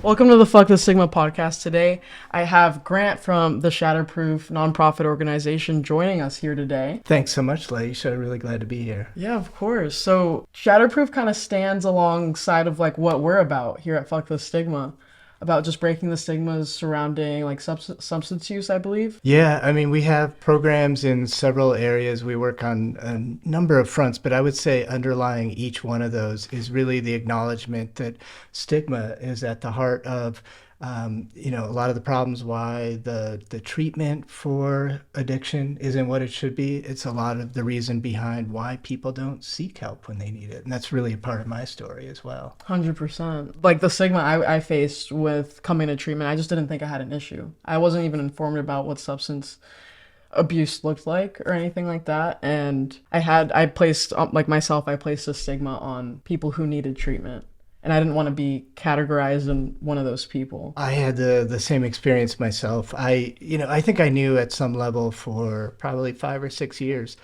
Welcome to the Fuck the Stigma podcast. Today, I have Grant from the Shatterproof nonprofit organization joining us here today. Thanks so much, Laisha. Really glad to be here. Yeah, of course. So, Shatterproof kind of stands alongside of like what we're about here at Fuck the Stigma, about just breaking the stigmas surrounding like substance use, I believe. Yeah, I mean, we have programs in several areas. We work on a number of fronts, but I would say underlying each one of those is really the acknowledgement that stigma is at the heart of a lot of the problems why the treatment for addiction isn't what it should be. It's a lot of the reason behind why people don't seek help when they need it. And that's really a part of my story as well. 100%. Like the stigma I faced with coming to treatment, I just didn't think I had an issue. I wasn't even informed about what substance abuse looked like or anything like that. And I placed a stigma on people who needed treatment. And I didn't want to be categorized in one of those people. I had the same experience myself. I think I knew at some level for probably 5 or 6 years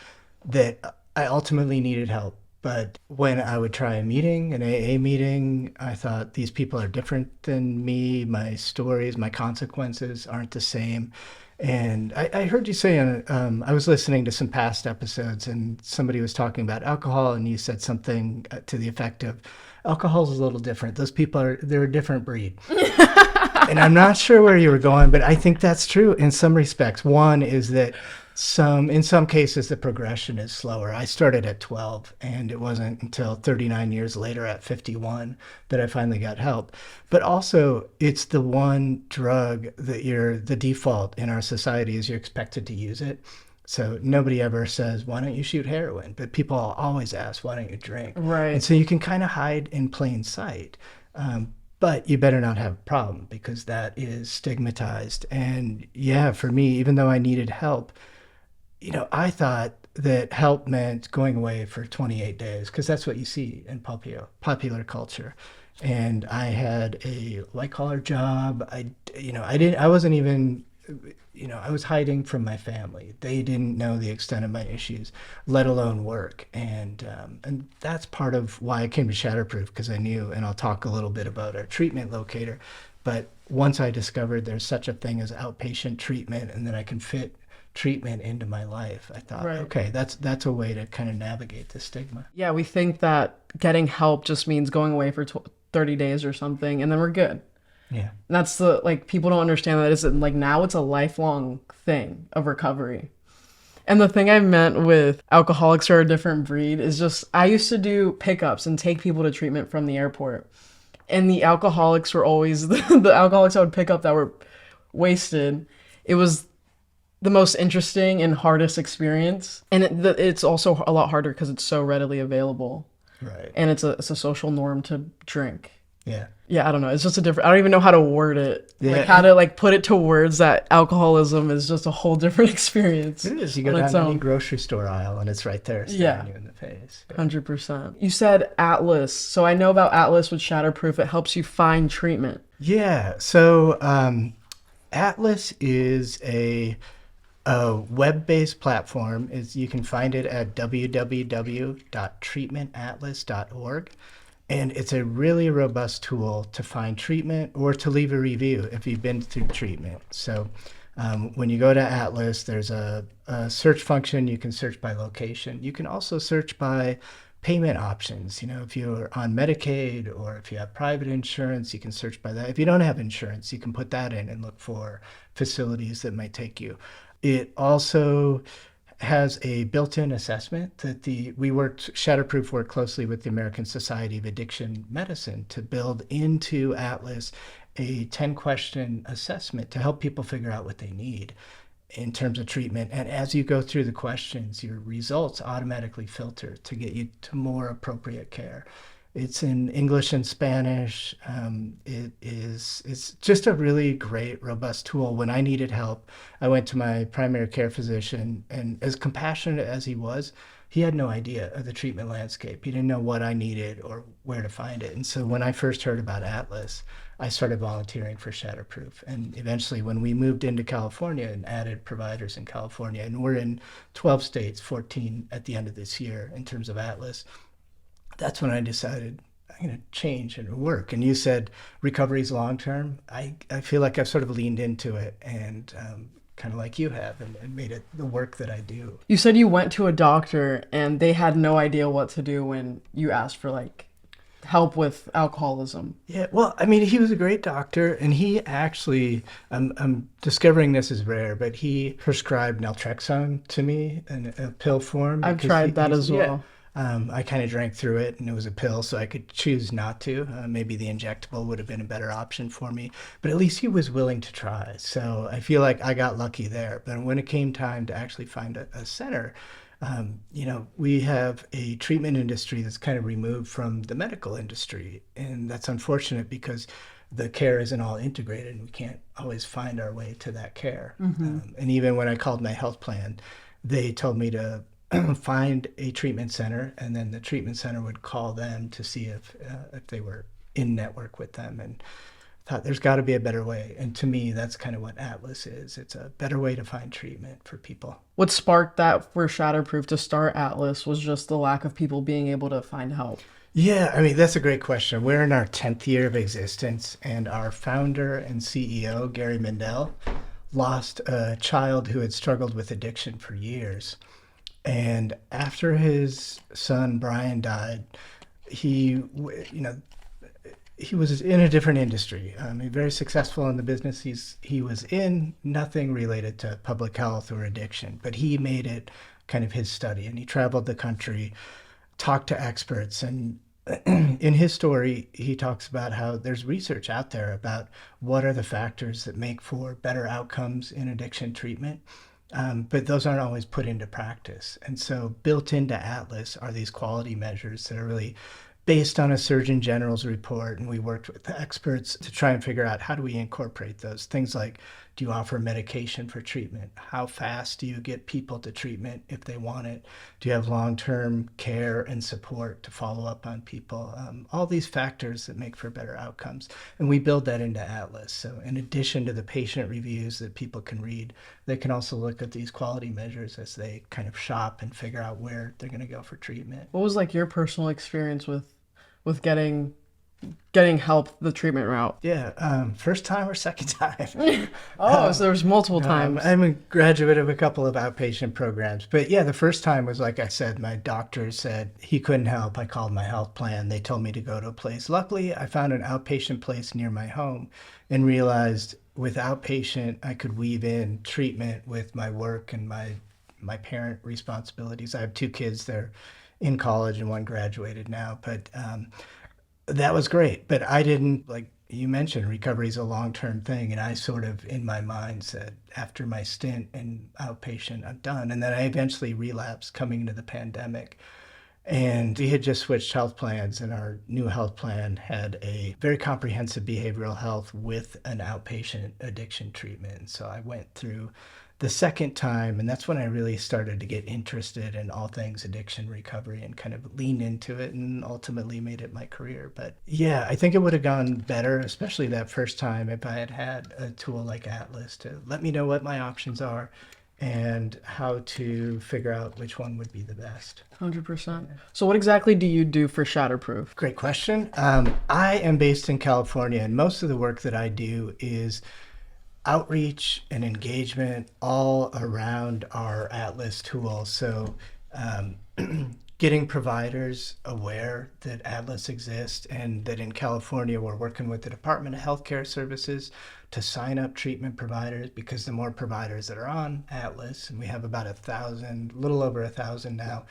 that I ultimately needed help. But when I would try an AA meeting, I thought these people are different than me. My stories, my consequences aren't the same. And I heard you say, I was listening to some past episodes and somebody was talking about alcohol and you said something to the effect of, alcohol's a little different. Those people they're a different breed. And I'm not sure where you were going, but I think that's true in some respects. One is that in some cases, the progression is slower. I started at 12, and it wasn't until 39 years later at 51 that I finally got help. But also, it's the one drug that the default in our society is you're expected to use it. So nobody ever says, why don't you shoot heroin? But people always ask, why don't you drink? Right. And so you can kind of hide in plain sight. But you better not have a problem because that is stigmatized. And yeah, for me, even though I needed help, I thought that help meant going away for 28 days because that's what you see in popular culture. And I had a white collar job. I wasn't even, I was hiding from my family. They didn't know the extent of my issues, let alone work. And that's part of why I came to Shatterproof, because I knew, and I'll talk a little bit about our treatment locator. But once I discovered there's such a thing as outpatient treatment and that I can fit treatment into my life, I thought, right. Okay, that's a way to kind of navigate the stigma. Yeah, we think that getting help just means going away for 30 days or something, and then we're good. Yeah. And that's people don't understand that now it's a lifelong thing of recovery. And the thing I meant with alcoholics are a different breed is just, I used to do pickups and take people to treatment from the airport. And the alcoholics were always the alcoholics I would pick up that were wasted. It was the most interesting and hardest experience. And it's also a lot harder because it's so readily available. Right. And it's a social norm to drink. Yeah. Yeah, I don't know. It's just I don't even know how to word it. Yeah. Like how to put it to words that alcoholism is just a whole different experience. It is. You go down any grocery store aisle and it's right there staring you in the face. 100%. You said Atlas. So I know about Atlas with Shatterproof. It helps you find treatment. Yeah. So Atlas is a web-based platform. You can find it at www.treatmentatlas.org. And it's a really robust tool to find treatment or to leave a review if you've been through treatment. So when you go to Atlas, there's a search function. You can search by location. You can also search by payment options. If you're on Medicaid or if you have private insurance, you can search by that. If you don't have insurance, you can put that in and look for facilities that might take you. It also has a built-in assessment that Shatterproof worked closely with the American Society of Addiction Medicine to build into Atlas a 10-question assessment to help people figure out what they need in terms of treatment. And as you go through the questions, your results automatically filter to get you to more appropriate care. It's in English and Spanish. It's just a really great, robust tool. When I needed help, I went to my primary care physician, and as compassionate as he was, he had no idea of the treatment landscape. He didn't know what I needed or where to find it. And so when I first heard about Atlas, I started volunteering for Shatterproof. And eventually when we moved into California and added providers in California, and we're in 12 states, 14 at the end of this year in terms of Atlas, that's when I decided going to change and work. And you said recovery is long term. I feel like I've sort of leaned into it and kind of like you have, and made it the work that I do. You said you went to a doctor and they had no idea what to do when you asked for like help with alcoholism. Yeah, well, I mean, he was a great doctor, and he actually, I'm discovering this is rare, but he prescribed naltrexone to me in a pill form. I've Because tried that as yeah, well. I kind of drank through it, and it was a pill, so I could choose not to. Maybe the injectable would have been a better option for me, but at least he was willing to try. So I feel like I got lucky there. But when it came time to actually find a center, we have a treatment industry that's kind of removed from the medical industry. And that's unfortunate because the care isn't all integrated and we can't always find our way to that care. And even when I called my health plan, they told me to find a treatment center, and then the treatment center would call them to see if they were in network with them. And thought there's got to be a better way. And to me, that's kind of what Atlas is. It's a better way to find treatment for people. What sparked that for Shatterproof to start Atlas was just the lack of people being able to find help. Yeah, I mean, that's a great question. We're in our 10th year of existence, and our founder and CEO, Gary Mendel, lost a child who had struggled with addiction for years. And after his son, Brian, died, he was in a different industry. Very successful in the business he was in, nothing related to public health or addiction, but he made it kind of his study, and he traveled the country, talked to experts, and in his story, he talks about how there's research out there about what are the factors that make for better outcomes in addiction treatment. But those aren't always put into practice. And so built into Atlas are these quality measures that are really based on a Surgeon General's report. And we worked with the experts to try and figure out how do we incorporate those things like, do you offer medication for treatment? How fast do you get people to treatment if they want it? Do you have long-term care and support to follow up on people? All these factors that make for better outcomes. And we build that into Atlas. So in addition to the patient reviews that people can read, they can also look at these quality measures as they kind of shop and figure out where they're going to go for treatment. What was like your personal experience with getting help the treatment route? Yeah, first time or second time? So there was multiple times. I'm a graduate of a couple of outpatient programs. But yeah, the first time was, like I said, my doctor said he couldn't help. I called my health plan. They told me to go to a place. Luckily, I found an outpatient place near my home and realized with outpatient, I could weave in treatment with my work and my parent responsibilities. I have 2 kids. They're in college and one graduated now. But that was great. But I didn't, like you mentioned, recovery is a long-term thing. And I sort of, in my mind, said, after my stint in outpatient, I'm done. And then I eventually relapsed coming into the pandemic. And we had just switched health plans, and our new health plan had a very comprehensive behavioral health with an outpatient addiction treatment. So I went through the second time, and that's when I really started to get interested in all things addiction recovery and kind of leaned into it and ultimately made it my career. But yeah, I think it would have gone better, especially that first time, if I had had a tool like Atlas to let me know what my options are and how to figure out which one would be the best. 100%. So what exactly do you do for Shatterproof? Great question. I am based in California, and most of the work that I do is outreach and engagement all around our Atlas tool. So getting providers aware that Atlas exists, and that in California we're working with the Department of Healthcare Services to sign up treatment providers, because the more providers that are on Atlas, and we have about 1,000, little over 1,000 now,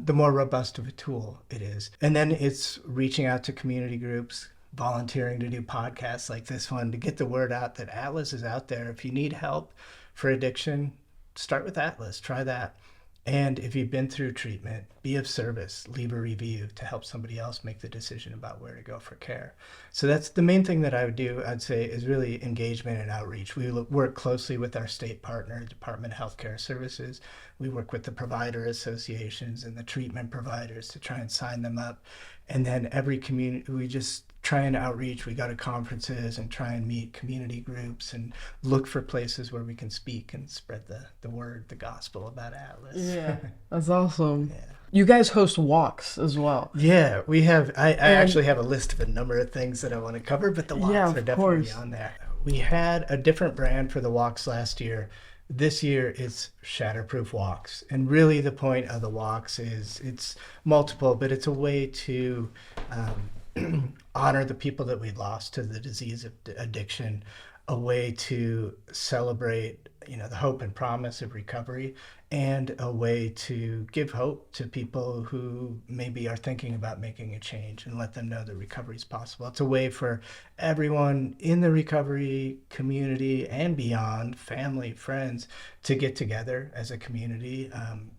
the more robust of a tool it is. And then it's reaching out to community groups, volunteering to do podcasts like this one to get the word out that Atlas is out there. If you need help for addiction, start with Atlas, try that. And if you've been through treatment, be of service, leave a review to help somebody else make the decision about where to go for care. So that's the main thing that I would do, I'd say, is really engagement and outreach. We work closely with our state partner, Department of Healthcare Services. We work with the provider associations and the treatment providers to try and sign them up. And then every community, we just try and outreach. We go to conferences and try and meet community groups and look for places where we can speak and spread the word, the gospel about Atlas. Yeah, that's awesome. Yeah. You guys host walks as well. Yeah, we have. I And actually have a list of a number of things that I want to cover, but the yeah, walks are of definitely course. on there. We had a different brand for the walks last year. This year it's Shatterproof walks, and really the point of the walks is it's multiple, but it's a way to honor the people that we lost to the disease of addiction, a way to celebrate, the hope and promise of recovery, and a way to give hope to people who maybe are thinking about making a change and let them know that recovery is possible. It's a way for everyone in the recovery community and beyond, family, friends, to get together as a community,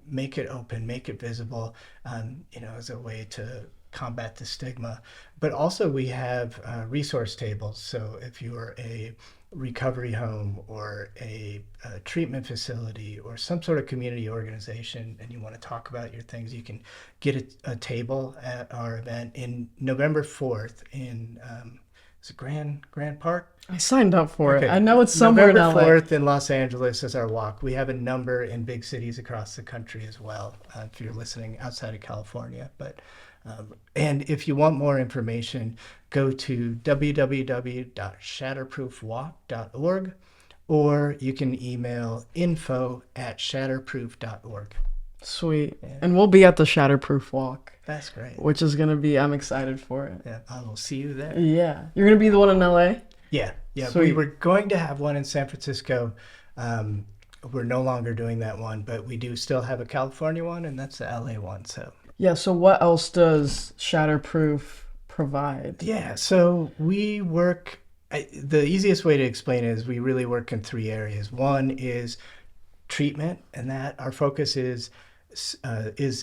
make it open, make it visible, as a way to combat the stigma. But also we have resource tables. So if you are a recovery home or a treatment facility or some sort of community organization and you want to talk about your things, you can get a table at our event in November 4th in is it Grand Park? I signed up for it. I Okay, know it's somewhere in November LA. 4th in Los Angeles is our walk. We have a number in big cities across the country as well, if you're listening outside of California. And if you want more information, go to www.shatterproofwalk.org, or you can email info@shatterproof.org. Sweet. Yeah, And we'll be at the Shatterproof walk, that's great. which is gonna be, I'm excited for it. Yeah, I will see you there. Yeah. You're gonna be the one in LA? Yeah. We Sweet. were going to have one in San Francisco. We're no longer doing that one, but we do still have a California one, and that's the LA one. So Yeah, so what else does Shatterproof provide? yeah, so we work. The easiest way to explain it is we really work in three areas. One is treatment, and that our focus is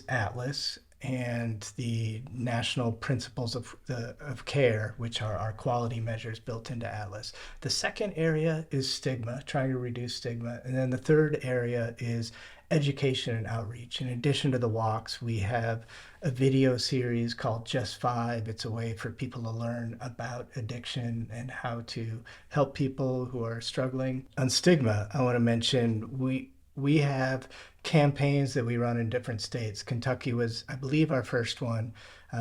Atlas and the national principles of care, which are our quality measures built into Atlas. The second area is stigma, trying to reduce stigma, and then the third area is education and outreach. In addition to the walks, we have a video series called Just Five. It's a way for people to learn about addiction and how to help people who are struggling. On stigma, I want to mention we have campaigns that we run in different states. Kentucky was, I believe, our first one.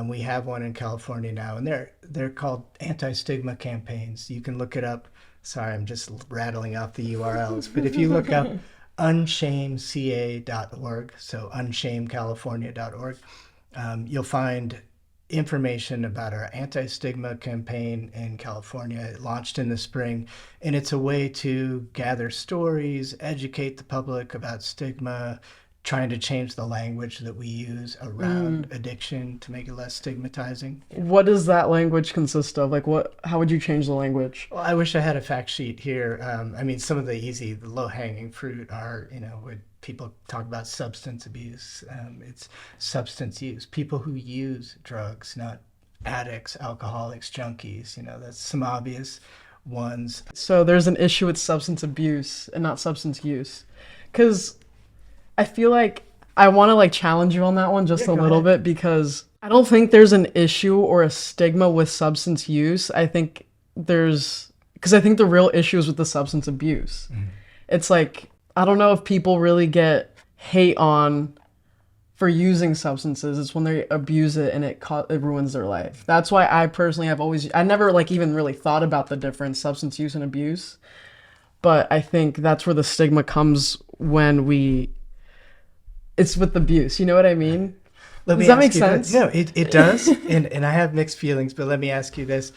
We have one in California now, and they're called anti-stigma campaigns. You can look it up. Sorry, I'm just rattling off the URLs, but if you look up unshamedca.org, so unshamedcalifornia.org, you'll find information about our anti-stigma campaign in California. It launched in the spring, and it's a way to gather stories, educate the public about stigma, trying to change the language that we use around addiction to make it less stigmatizing. What does that language consist of? Like, how would you change the language? Well, I wish I had a fact sheet here. Some of the low-hanging fruit are, when people talk about substance abuse, it's substance use. People who use drugs, not addicts, alcoholics, junkies. That's some obvious ones. So there's an issue with substance abuse and not substance use. Because I feel like I want to challenge you on that one just a little bit, because I don't think there's an issue or a stigma with substance use. I think because I think the real issue is with the substance abuse. It's like, I don't know if people really get hate on for using substances. It's when they abuse it and it ruins their life. That's why I personally I never even really thought about the difference, substance use and abuse. But I think that's where the stigma comes it's with abuse. You know what I mean? Does that make sense? No, it does. and I have mixed feelings, but let me ask you this.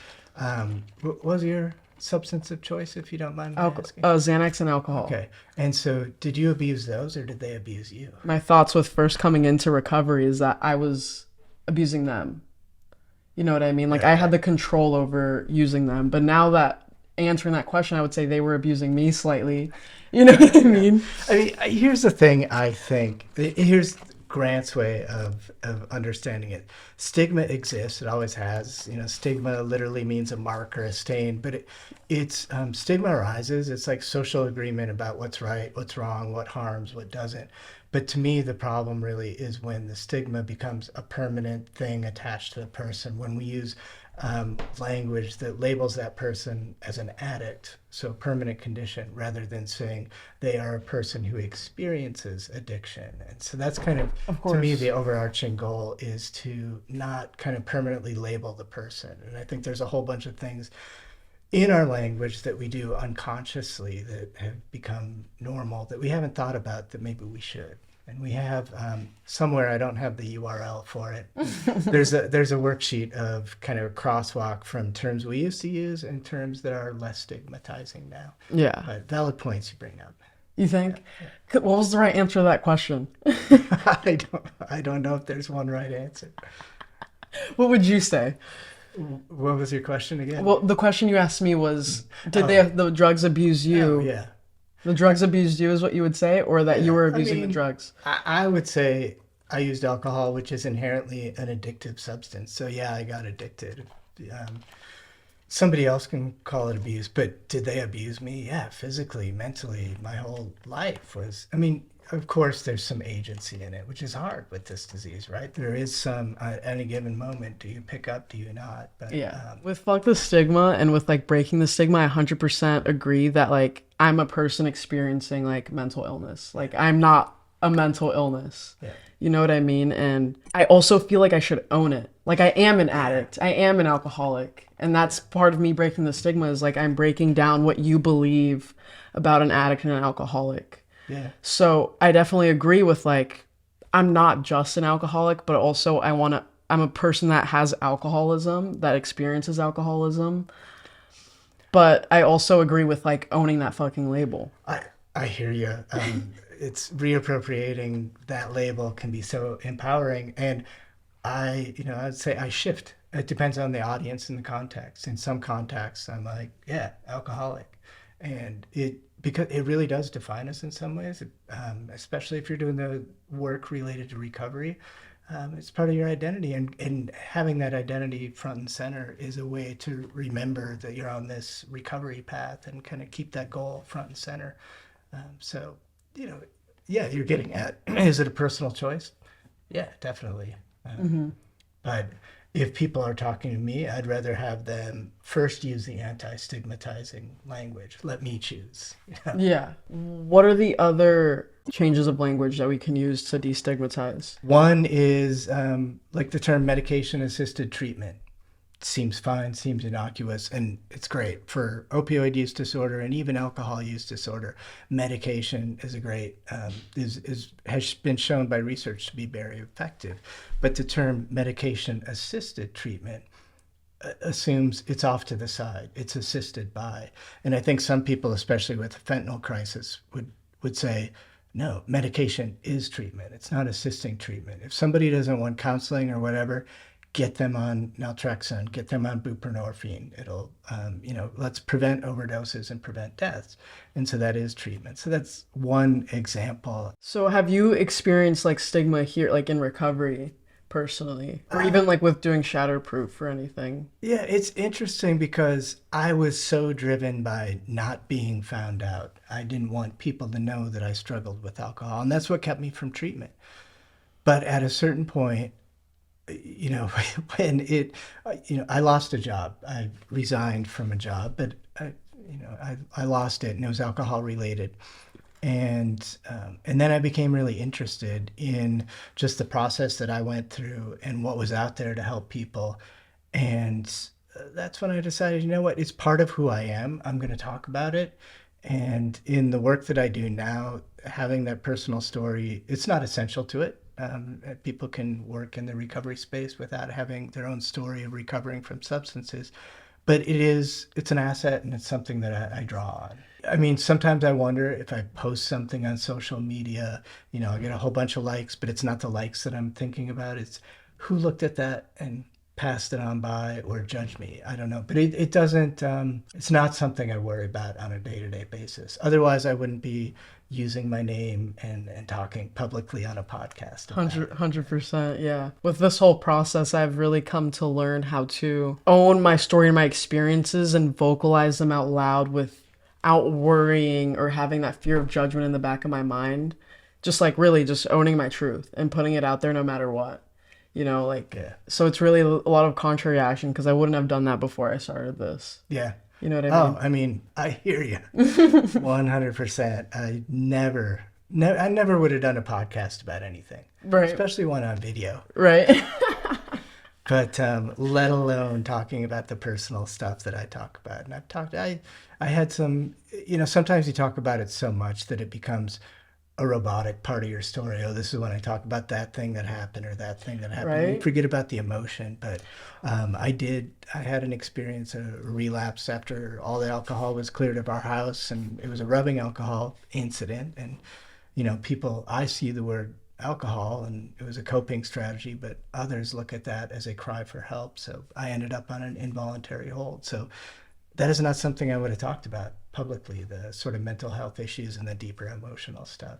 What was your substance of choice, if you don't mind me asking? Xanax and alcohol. Okay. And so did you abuse those, or did they abuse you? My thoughts with first coming into recovery is that I was abusing them. You know what I mean? I had the control over using them. But now that answering that question, I would say they were abusing me slightly. You know what I mean? Here's the thing. I think here's Grant's way of understanding it. Stigma exists. It always has. Stigma literally means a mark or a stain, but it's stigma arises. It's like social agreement about what's right, what's wrong, what harms, what doesn't. But to me, the problem really is when the stigma becomes a permanent thing attached to the person. When we use language that labels that person as an addict, so permanent condition, rather than saying they are a person who experiences addiction. And so that's kind of to me, the overarching goal is to not kind of permanently label the person. And I think there's a whole bunch of things in our language that we do unconsciously that have become normal that we haven't thought about that maybe we should. And we have somewhere, I don't have the URL for it. There's a worksheet of kind of a crosswalk from terms we used to use and terms that are less stigmatizing now. Yeah. But valid points you bring up. You think? Yeah. What was the right answer to that question? I don't know if there's one right answer. What would you say? What was your question again? Well, the question you asked me was, did the drugs abuse you? Oh, yeah. The drugs abused you is what you would say, or that you were abusing the drugs? I would say I used alcohol, which is inherently an addictive substance. So yeah, I got addicted. Somebody else can call it abuse, but did they abuse me? Yeah, physically, mentally, my whole life was, I mean, of course there's some agency in it, which is hard with this disease, right? There is some, at any given moment, do you pick up, do you not? But yeah, with Fuck the Stigma and with like breaking the stigma, I 100% agree that like I'm a person experiencing like mental illness. Like I'm not a mental illness. Yeah. You know what I mean? And I also feel like I should own it. Like I am an addict. I am an alcoholic. And that's part of me breaking the stigma is like I'm breaking down what you believe about an addict and an alcoholic. Yeah. So I definitely agree with like, I'm not just an alcoholic, but also I'm a person that has alcoholism, that experiences alcoholism. But I also agree with like owning that fucking label. I hear you. It's reappropriating that label can be so empowering. And I'd say I shift. It depends on the audience and the context. In some contexts, I'm like, yeah, alcoholic. And because it really does define us in some ways, especially if you're doing the work related to recovery. It's part of your identity, and having that identity front and center is a way to remember that you're on this recovery path and kind of keep that goal front and center. So, yeah, you're getting at, is it a personal choice? Yeah, definitely. But if people are talking to me, I'd rather have them first use the anti-stigmatizing language. Let me choose. Yeah. What are the other changes of language that we can use to destigmatize? One is like the term medication-assisted treatment. Seems fine, seems innocuous, and it's great for opioid use disorder and even alcohol use disorder. Medication is a great has been shown by research to be very effective, but the term medication-assisted treatment assumes it's off to the side. It's assisted by, and I think some people, especially with the fentanyl crisis, would say, no, medication is treatment. It's not assisting treatment. If somebody doesn't want counseling or whatever, get them on naltrexone, get them on buprenorphine. It'll, let's prevent overdoses and prevent deaths. And so that is treatment. So that's one example. So have you experienced like stigma here, like in recovery personally, or even like with doing Shatterproof or anything? Yeah, it's interesting because I was so driven by not being found out. I didn't want people to know that I struggled with alcohol, and that's what kept me from treatment. But at a certain point, when I lost a job. I resigned from a job, but I lost it, and it was alcohol related. And then I became really interested in just the process that I went through and what was out there to help people. And that's when I decided, you know what, it's part of who I am. I'm going to talk about it. And in the work that I do now, having that personal story, it's not essential to it. People can work in the recovery space without having their own story of recovering from substances. But it's an asset, and it's something that I draw on. I mean, sometimes I wonder if I post something on social media, I get a whole bunch of likes, but it's not the likes that I'm thinking about. It's who looked at that and passed it on by or judged me. I don't know. But it doesn't, it's not something I worry about on a day-to-day basis. Otherwise, I wouldn't be using my name and talking publicly on a podcast. 100%, yeah. With this whole process, I've really come to learn how to own my story and my experiences and vocalize them out loud without worrying or having that fear of judgment in the back of my mind. Just like really just owning my truth and putting it out there no matter what. You know, like, Yeah. so it's really a lot of contrary action because I wouldn't have done that before I started this. Yeah. You know what I Oh, mean? I mean, I hear you 100%. I never would have done a podcast about anything, Right. especially one on video. Right. But let alone talking about the personal stuff that I talk about. And I had some, sometimes you talk about it so much that it becomes a robotic part of your story. Oh, this is when I talk about that thing that happened or that thing that happened. You Right. forget about the emotion. But I had an experience, a relapse after all the alcohol was cleared of our house, and it was a rubbing alcohol incident. And, I see the word alcohol and it was a coping strategy, but others look at that as a cry for help. So I ended up on an involuntary hold. So that is not something I would have talked about publicly, the sort of mental health issues and the deeper emotional stuff.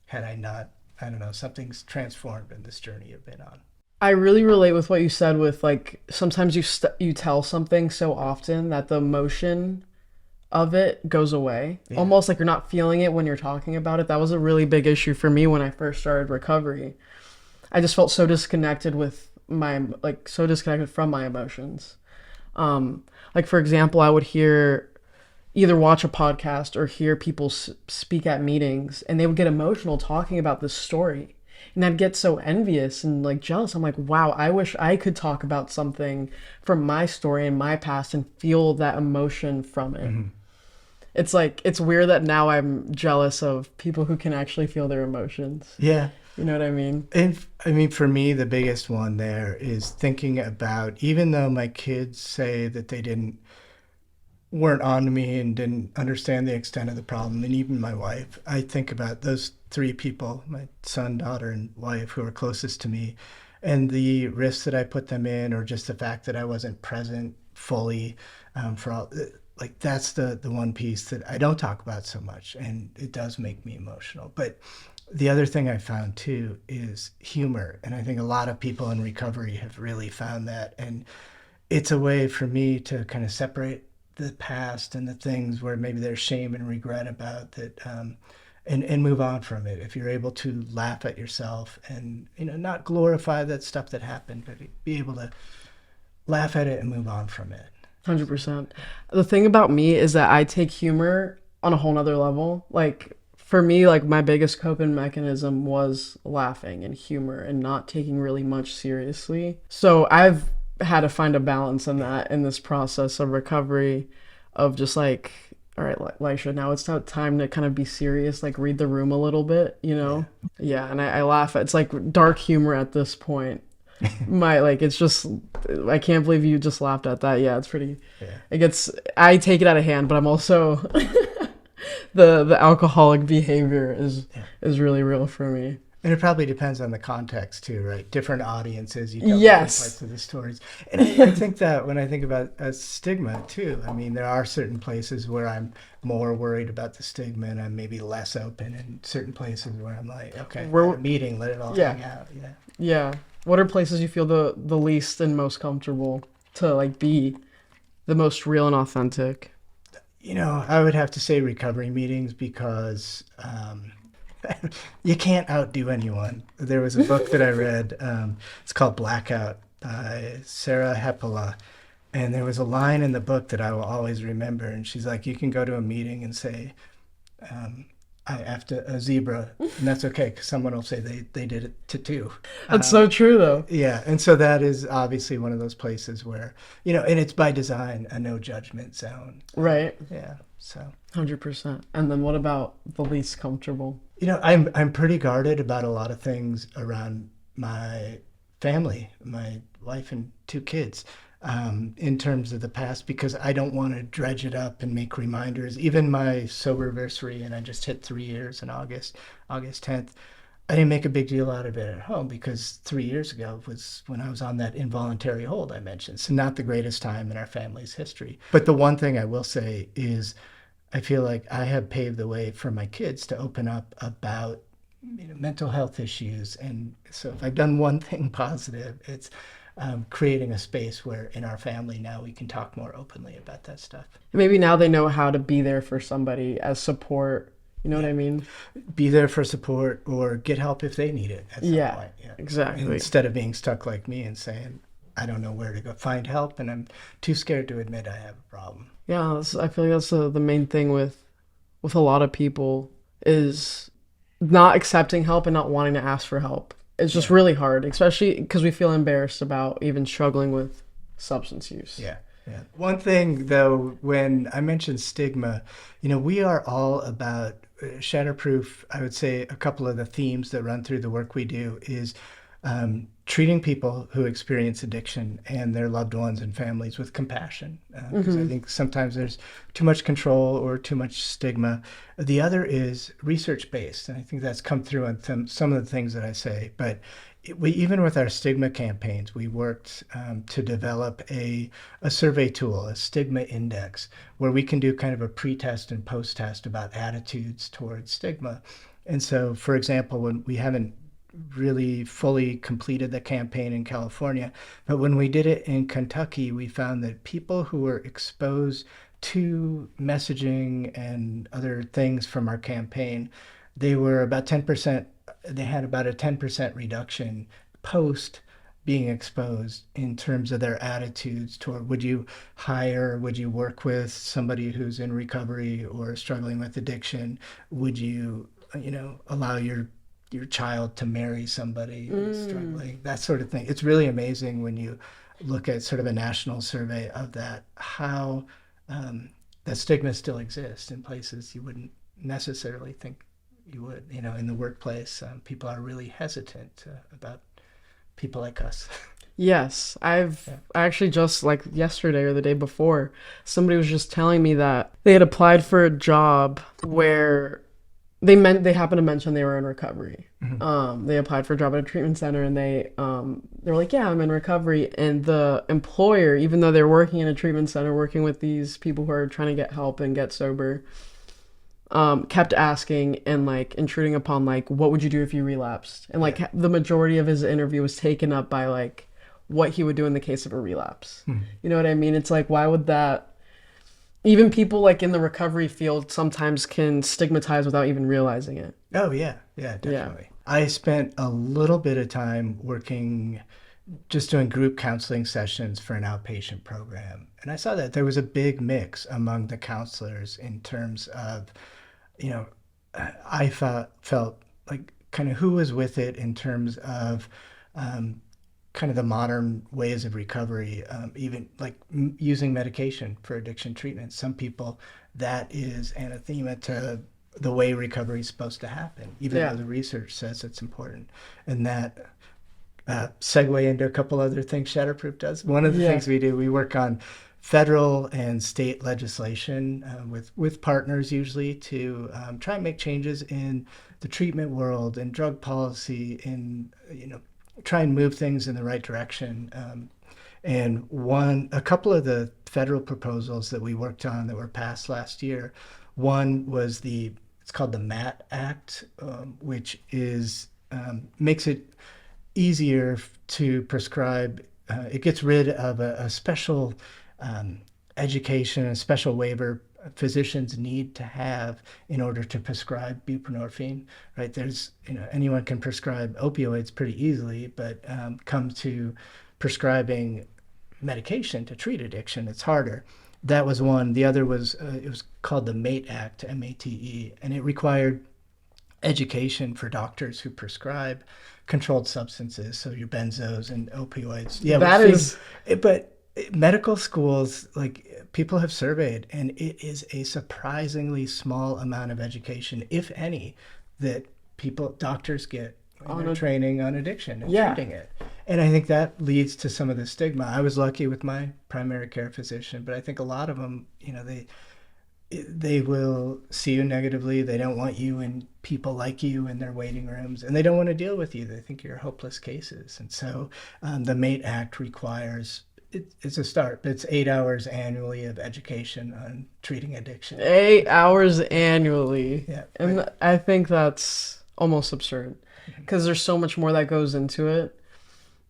Had I not, I don't know, something's transformed in this journey you've been on. I really relate with what you said with like sometimes you tell something so often that the emotion of it goes away. Yeah. Almost like you're not feeling it when you're talking about it. That was a really big issue for me when I first started recovery. I just felt so disconnected so disconnected from my emotions. Like for example, I would either watch a podcast or hear people speak at meetings, and they would get emotional talking about this story. And I'd get so envious and like jealous. I'm like, wow, I wish I could talk about something from my story and my past and feel that emotion from it. Mm-hmm. It's like, it's weird that now I'm jealous of people who can actually feel their emotions. Yeah. You know what I mean? And I mean, for me, the biggest one there is thinking about, even though my kids say that weren't on to me and didn't understand the extent of the problem, and even my wife, I think about those three people, my son, daughter, and wife, who are closest to me, and the risks that I put them in, or just the fact that I wasn't present fully for all. Like that's the one piece that I don't talk about so much, and it does make me emotional. But the other thing I found too is humor, and I think a lot of people in recovery have really found that, and it's a way for me to kind of separate the past and the things where maybe there's shame and regret about that, and move on from it. If you're able to laugh at yourself and not glorify that stuff that happened, but be able to laugh at it and move on from it. 100%. The thing about me is that I take humor on a whole nother level. Like for me, like my biggest coping mechanism was laughing and humor and not taking really much seriously. So I've had to find a balance in that in this process of recovery, of just like, all right, Laisha, now it's time to kind of be serious, like read the room a little bit, Yeah, and I laugh at, it's like dark humor at this point. It's just, I can't believe you just laughed at that. Yeah, it's pretty, I take it out of hand, but I'm also, the alcoholic behavior is really real for me. And it probably depends on the context too, right? Different audiences, you tell different parts of the stories. And I think that when I think about a stigma too, I mean, there are certain places where I'm more worried about the stigma and I'm maybe less open, and certain places where I'm like, okay, we're at a meeting, let it all hang out. Yeah. What are places you feel the least and most comfortable to like be the most real and authentic? I would have to say recovery meetings, because you can't outdo anyone. There was a book that I read. It's called Blackout by Sarah Hepola. And there was a line in the book that I will always remember. And she's like, you can go to a meeting and say, I after a zebra, and that's okay, because someone will say they did it to two. That's so true, though. Yeah, and so that is obviously one of those places where, and it's by design, a no judgment zone. Right. Yeah, so. 100%. And then what about the least comfortable? I'm pretty guarded about a lot of things around my family, my wife and two kids. In terms of the past, because I don't want to dredge it up and make reminders. Even my soberversary, and I just hit 3 years in August 10th, I didn't make a big deal out of it at home, because 3 years ago was when I was on that involuntary hold I mentioned. So not the greatest time in our family's history. But the one thing I will say is I feel like I have paved the way for my kids to open up about mental health issues. And so if I've done one thing positive, it's creating a space where in our family now we can talk more openly about that stuff. Maybe now they know how to be there for somebody as support You know what I mean? Be there for support or get help if they need it at some Yeah, point. Yeah, exactly. instead of being stuck like me and saying, I don't know where to go find help and I'm too scared to admit I have a problem. Yeah, I feel like that's the main thing with a lot of people is not accepting help and not wanting to ask for help. It's just Yeah. really hard, especially because we feel embarrassed about even struggling with substance use. Yeah. Yeah. One thing though, when I mentioned stigma, we are all about Shatterproof. I would say a couple of the themes that run through the work we do is treating people who experience addiction and their loved ones and families with compassion. Because I think sometimes there's too much control or too much stigma. The other is research based. And I think that's come through on some of the things that I say. But even with our stigma campaigns, we worked to develop a survey tool, a stigma index, where we can do kind of a pre-test and post-test about attitudes towards stigma. And so, for example, when we haven't really fully completed the campaign in California, but when we did it in Kentucky, we found that people who were exposed to messaging and other things from our campaign, they were about 10%, they had about a 10% reduction post being exposed in terms of their attitudes toward would you work with somebody who's in recovery or struggling with addiction? Would you, allow your child to marry somebody who's struggling? That sort of thing. It's really amazing when you look at sort of a national survey of that, how that stigma still exists in places you wouldn't necessarily think you would. In the workplace, people are really hesitant about people like us. Yes, I actually just like yesterday or the day before, somebody was just telling me that they had applied for a job where they happened to mention they were in recovery. They applied for a job at a treatment center and they were like, yeah, I'm in recovery. And the employer, even though they're working in a treatment center, working with these people who are trying to get help and get sober, kept asking and like intruding upon like, what would you do if you relapsed? And like the majority of his interview was taken up by like what he would do in the case of a relapse. You know what I mean? It's like, why would that? Even people like in the recovery field sometimes can stigmatize without even realizing it. Oh yeah, definitely. I spent a little bit of time working, just doing group counseling sessions for an outpatient program. And I saw that there was a big mix among the counselors in terms of, I felt like kind of who was with it in terms of kind of the modern ways of recovery, even like using medication for addiction treatment. Some people, that is anathema to the way recovery is supposed to happen, even though the research says it's important. And that segue into a couple other things Shatterproof does. One of the things we do, we work on federal and state legislation with partners usually to try and make changes in the treatment world and drug policy and, try and move things in the right direction. And a couple of the federal proposals that we worked on that were passed last year, one was it's called the MAT Act, which is makes it easier to prescribe. It gets rid of a special education, a special waiver physicians need to have in order to prescribe buprenorphine, right? There's, anyone can prescribe opioids pretty easily, but come to prescribing medication to treat addiction, it's harder. That was one. The other was, it was called the MATE Act, M-A-T-E, and it required education for doctors who prescribe controlled substances, so your benzos and opioids. Yeah, but medical schools, like people have surveyed, and it is a surprisingly small amount of education, if any, that doctors get in their training on addiction and treating it. And I think that leads to some of the stigma. I was lucky with my primary care physician, but I think a lot of them, they will see you negatively. They don't want you and people like you in their waiting rooms, and they don't want to deal with you. They think you're hopeless cases. And so the MATE Act requires, it's a start, but it's 8 hours annually of education on treating addiction. 8 hours annually. Yeah. And right. I think that's almost absurd because there's so much more that goes into it.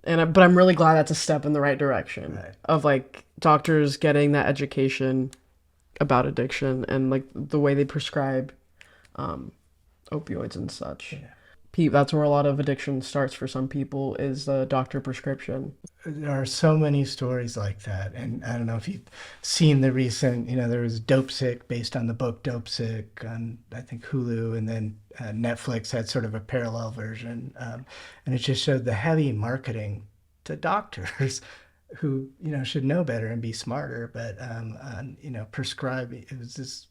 But I'm really glad that's a step in the right direction of like doctors getting that education about addiction and like the way they prescribe opioids and such. Yeah. That's where a lot of addiction starts for some people, is the doctor prescription. There are so many stories like that. And I don't know if you've seen the recent, there was Dope Sick based on the book Dope Sick on, I think, Hulu, and then Netflix had sort of a parallel version. And it just showed the heavy marketing to doctors who, should know better and be smarter, but, prescribing, it was this,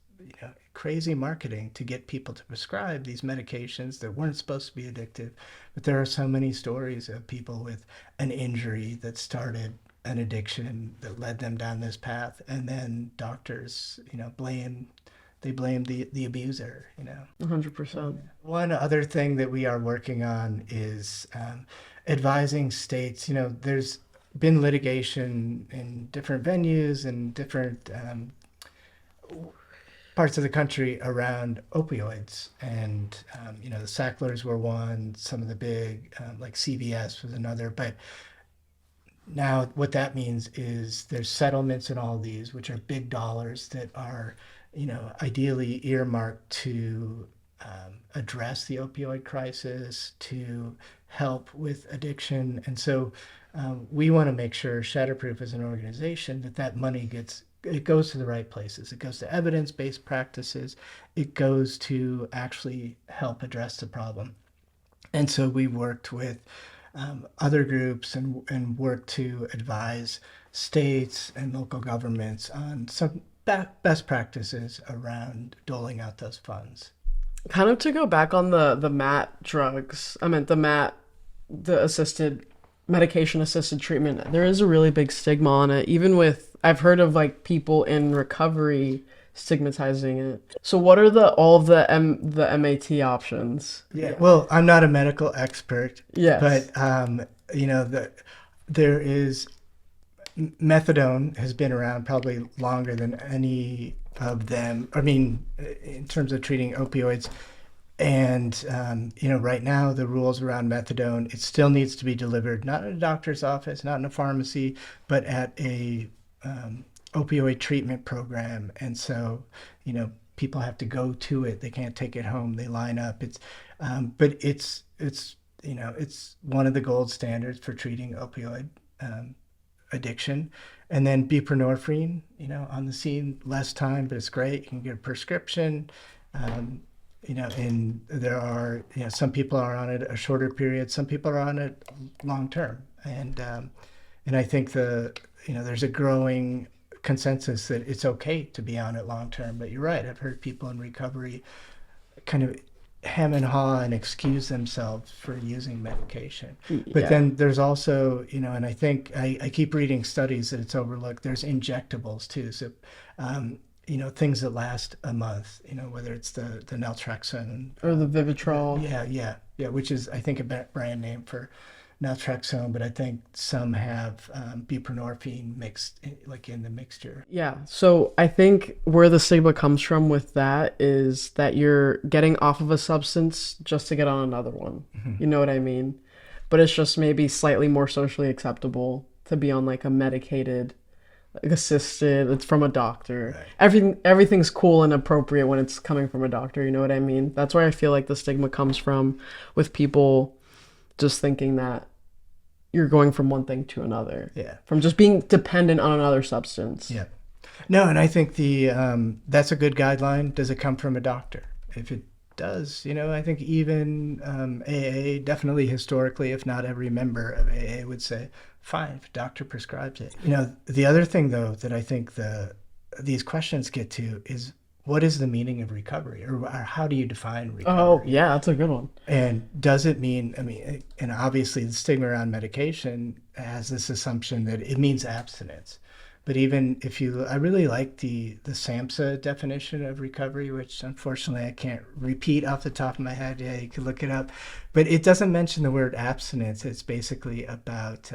crazy marketing to get people to prescribe these medications that weren't supposed to be addictive. But there are so many stories of people with an injury that started an addiction that led them down this path, and then doctors, blame the abuser. 100%. One other thing that we are working on is advising states. There's been litigation in different venues and different parts of the country around opioids, and the Sacklers were one, some of the big like CVS was another. But now what that means is there's settlements in all these, which are big dollars that are ideally earmarked to address the opioid crisis, to help with addiction. And so we want to make sure, Shatterproof as an organization, that money goes to the right places. It goes to evidence-based practices. It goes to actually help address the problem. And so we worked with other groups and worked to advise states and local governments on some best practices around doling out those funds. Kind of to go back on the MAT drugs, the assisted medication assisted treatment, there is a really big stigma on it. Even with, I've heard of like people in recovery stigmatizing it. So what are all of the MAT options? Yeah, well, I'm not a medical expert. Yes. But there is methadone has been around probably longer than any of them. I mean, in terms of treating opioids. And, right now the rules around methadone, it still needs to be delivered, not in a doctor's office, not in a pharmacy, but at a opioid treatment program. And so, people have to go to it. They can't take it home. They line up. But it's one of the gold standards for treating opioid addiction. And then buprenorphine, on the scene, less time, but it's great. You can get a prescription. And there are, some people are on it a shorter period, some people are on it long term. And I think there's a growing consensus that it's okay to be on it long term. But you're right, I've heard people in recovery kind of hem and haw and excuse themselves for using medication. But then there's also, and I think I keep reading studies that it's overlooked, there's injectables too. So things that last a month, whether it's the naltrexone or the Vivitrol. Yeah, which is, I think, a brand name for naltrexone, but I think some have buprenorphine mixed, like in the mixture. Yeah, so I think where the stigma comes from with that is that you're getting off of a substance just to get on another one. Mm-hmm. You know what I mean? But it's just maybe slightly more socially acceptable to be on like a medicated, like assisted, it's from a doctor. Right. Everything's cool and appropriate when it's coming from a doctor, you know what I mean? That's where I feel like the stigma comes from, with people just thinking that you're going from one thing to another. Yeah. From just being dependent on another substance. Yeah. No, and I think that's a good guideline. Does it come from a doctor? If it does, I think even AA, definitely historically, if not every member of AA would say, fine, if a doctor prescribes it. The other thing, though, that I think these questions get to is, what is the meaning of recovery, or how do you define recovery? Oh, yeah, that's a good one. And does it mean, and obviously the stigma around medication has this assumption that it means abstinence. But even if I really like the SAMSHA definition of recovery, which unfortunately I can't repeat off the top of my head. Yeah, you can look it up. But it doesn't mention the word abstinence. It's basically about,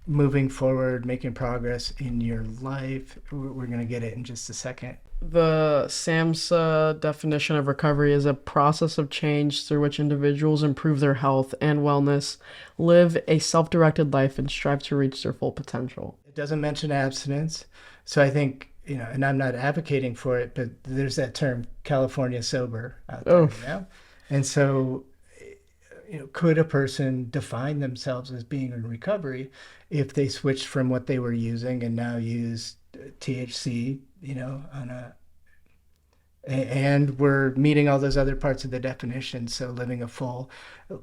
moving forward, making progress in your life. We're going to get it in just a second. The SAMHSA definition of recovery is a process of change through which individuals improve their health and wellness, live a self-directed life, and strive to reach their full potential. It doesn't mention abstinence. So I think you know, and I'm not advocating for it, but there's that term California sober out there, Oh, you know? And so, you know, could a person define themselves as being in recovery if they switched from what they were using and now use THC, you know, and we're meeting all those other parts of the definition. So living a full,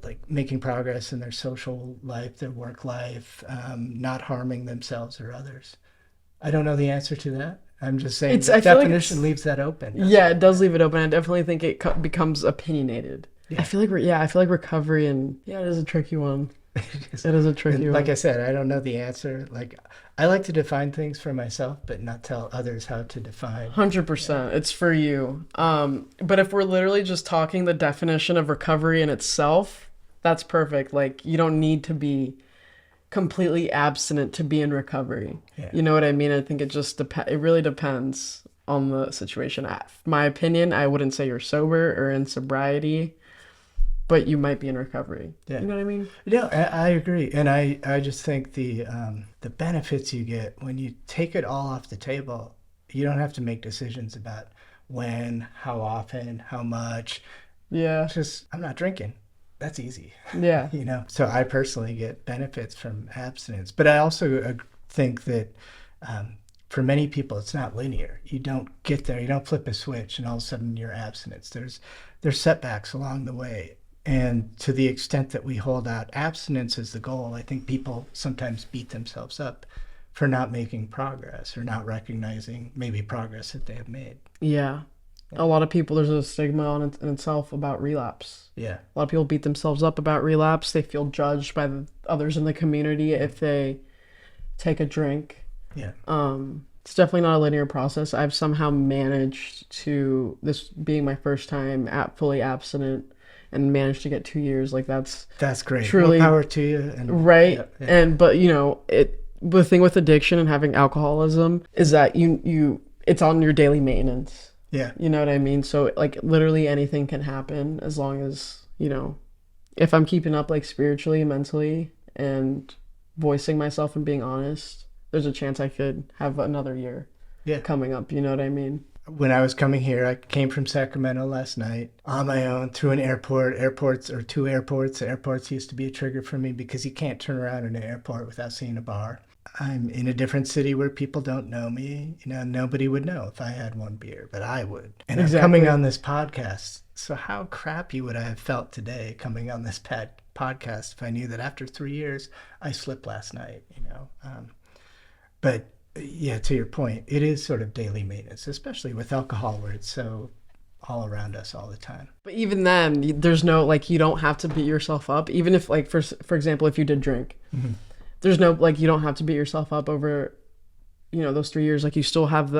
like making progress in their social life, their work life, not harming themselves or others. I don't know the answer to that. I'm just saying the I feel like definition leaves that open. Yeah, it does leave it open. I definitely think it becomes opinionated. Yeah. I feel like recovery and it is a tricky one. It is a tricky one. Like I said, I don't know the answer. Like I like to define things for myself, but not tell others how to define. 100%. It's for you. But if we're literally just talking the definition of recovery in itself, that's perfect. Like you don't need to be completely abstinent to be in recovery. Yeah. You know what I mean? I think it just it really depends on the situation. My opinion, I wouldn't say you're sober or in sobriety, but you might be in recovery. Yeah. You know what I mean? No, I agree. And I just think the benefits you get when you take it all off the table, you don't have to make decisions about when, how often, how much. Yeah. It's just, I'm not drinking. That's easy. Yeah. You know, so I personally get benefits from abstinence, but I also think that for many people, it's not linear. You don't get there, you don't flip a switch and all of a sudden you're abstinence. There's setbacks along the way. And to the extent that we hold out abstinence as the goal, I think people sometimes beat themselves up for not making progress or not recognizing maybe progress that they have made. Yeah. A lot of people, there's a stigma in itself about relapse. Yeah. A lot of people beat themselves up about relapse. They feel judged by the others in the community if they take a drink. Yeah. It's definitely not a linear process. I've somehow managed to, this being my first time fully abstinent, and managed to get 2 years. Like that's great. Truly, more power to you. And, right. Yeah, yeah. And but you know, the thing with addiction and having alcoholism is that it's on your daily maintenance. Yeah. You know what I mean? So like literally anything can happen as long as, you know, if I'm keeping up like spiritually, mentally, and voicing myself and being honest, there's a chance I could have another year coming up. You know what I mean? When I was coming here, I came from Sacramento last night on my own through an airport. Two airports. Airports used to be a trigger for me because you can't turn around in an airport without seeing a bar. I'm in a different city where people don't know me. You know, nobody would know if I had one beer, but I would. And Exactly. I'm coming on this podcast. So how crappy would I have felt today coming on this podcast if I knew that after 3 years I slipped last night, you know? But yeah, to your point, it is sort of daily maintenance, especially with alcohol where it's so all around us all the time. But even then, there's no, like, you don't have to beat yourself up. Even if, like, for example, if you did drink, there's no, like, you don't have to beat yourself up over, you know, those 3 years. Like, you still have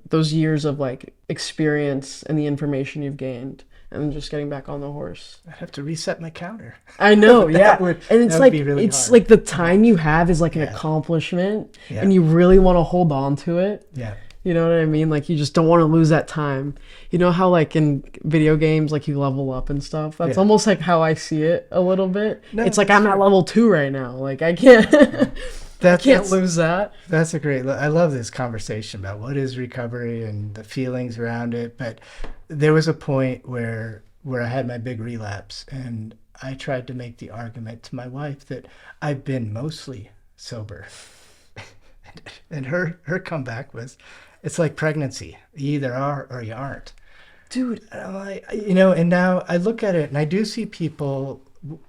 those years of, like, experience and the information you've gained. And just getting back on the horse. I'd have to reset my counter. I know, yeah. And it's like, really it's hard. like the time you have is like an accomplishment, and you really want to hold on to it. Yeah. You know what I mean? Like, you just don't want to lose that time. You know how, like, in video games, like, you level up and stuff? That's almost like how I see it a little bit. No, it's like I'm at level 2 right now. Like, I can't... Can't lose that. That's a great. I love this conversation about what is recovery and the feelings around it. But there was a point where I had my big relapse, and I tried to make the argument to my wife that I've been mostly sober, and her comeback was, "It's like pregnancy. You either are or you aren't." Dude, you know, and now I look at it and I do see people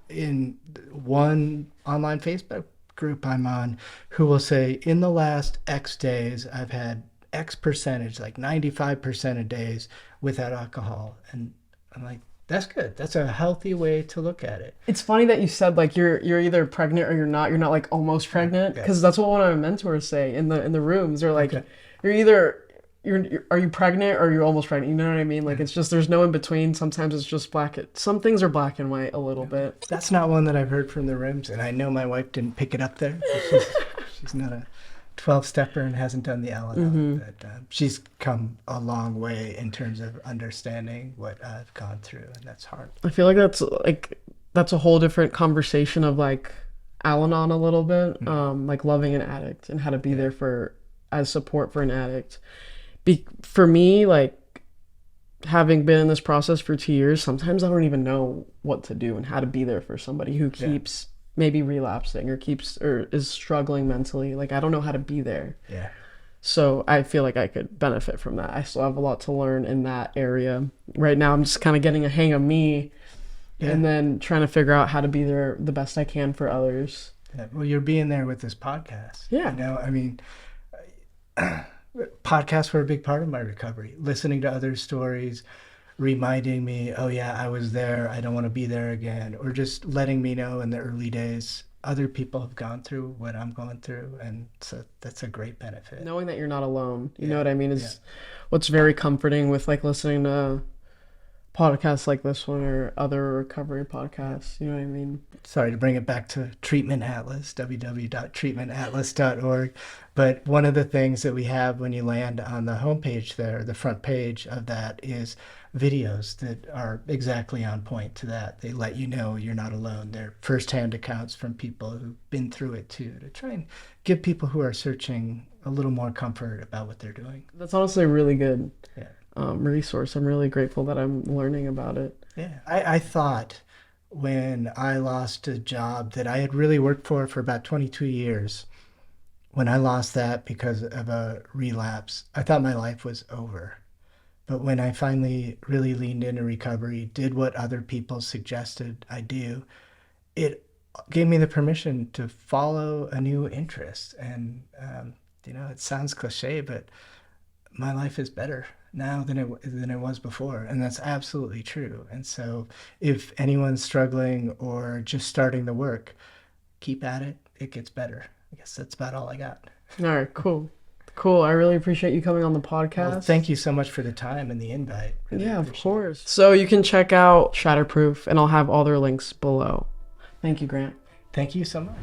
in one online Facebook group I'm on who will say, in the last X days, I've had X percentage, like 95% of days without alcohol. And I'm like, that's good. That's a healthy way to look at it. It's funny that you said, like, you're either pregnant or you're not. You're not, like, almost pregnant, because that's what one of my mentors say in the rooms. They're like, you're either are you pregnant or you're almost pregnant? You know what I mean? Like, it's just, there's no in between. Sometimes it's just some things are black and white a little bit. That's not one that I've heard from the rooms, and I know my wife didn't pick it up there. She's not a 12-stepper and hasn't done the al-anon, but she's come a long way in terms of understanding what I've gone through, and that's hard. I feel like that's a whole different conversation of, like, al-anon a little bit, like loving an addict and how to be there for as support for an addict. For me, like, having been in this process for 2 years, sometimes I don't even know what to do and how to be there for somebody who keeps maybe relapsing or is struggling mentally. Like, I don't know how to be there. Yeah. So I feel like I could benefit from that. I still have a lot to learn in that area. Right now, I'm just kind of getting a hang of me and then trying to figure out how to be there the best I can for others. Yeah. Well, you're being there with this podcast. Yeah. You know, I mean, podcasts were a big part of my recovery. Listening to other stories, reminding me, oh yeah, I was there, I don't want to be there again, or just letting me know in the early days other people have gone through what I'm going through, and so that's a great benefit. Knowing that you're not alone, you know what I mean, is what's very comforting with like listening to podcasts like this one or other recovery podcasts, you know what I mean? Sorry to bring it back to Treatment Atlas, www.treatmentatlas.org. But one of the things that we have when you land on the homepage there, the front page of that, is videos that are exactly on point to that. They let you know you're not alone. They're firsthand accounts from people who've been through it too, to try and give people who are searching a little more comfort about what they're doing. That's honestly a really good resource. I'm really grateful that I'm learning about it. Yeah, I thought when I lost a job that I had really worked for about 22 years, when I lost that because of a relapse, I thought my life was over. But when I finally really leaned into recovery, did what other people suggested I do, it gave me the permission to follow a new interest. And, you know, it sounds cliche, but my life is better now than it was before, and that's absolutely true. And so if anyone's struggling or just starting the work, keep at it. It gets better. I guess that's about all I got. All right, cool. I really appreciate you coming on the podcast. Well, thank you so much for the time and the invite. Really of course. So you can check out Shatterproof, and I'll have all their links below. Thank you, Grant. Thank you so much.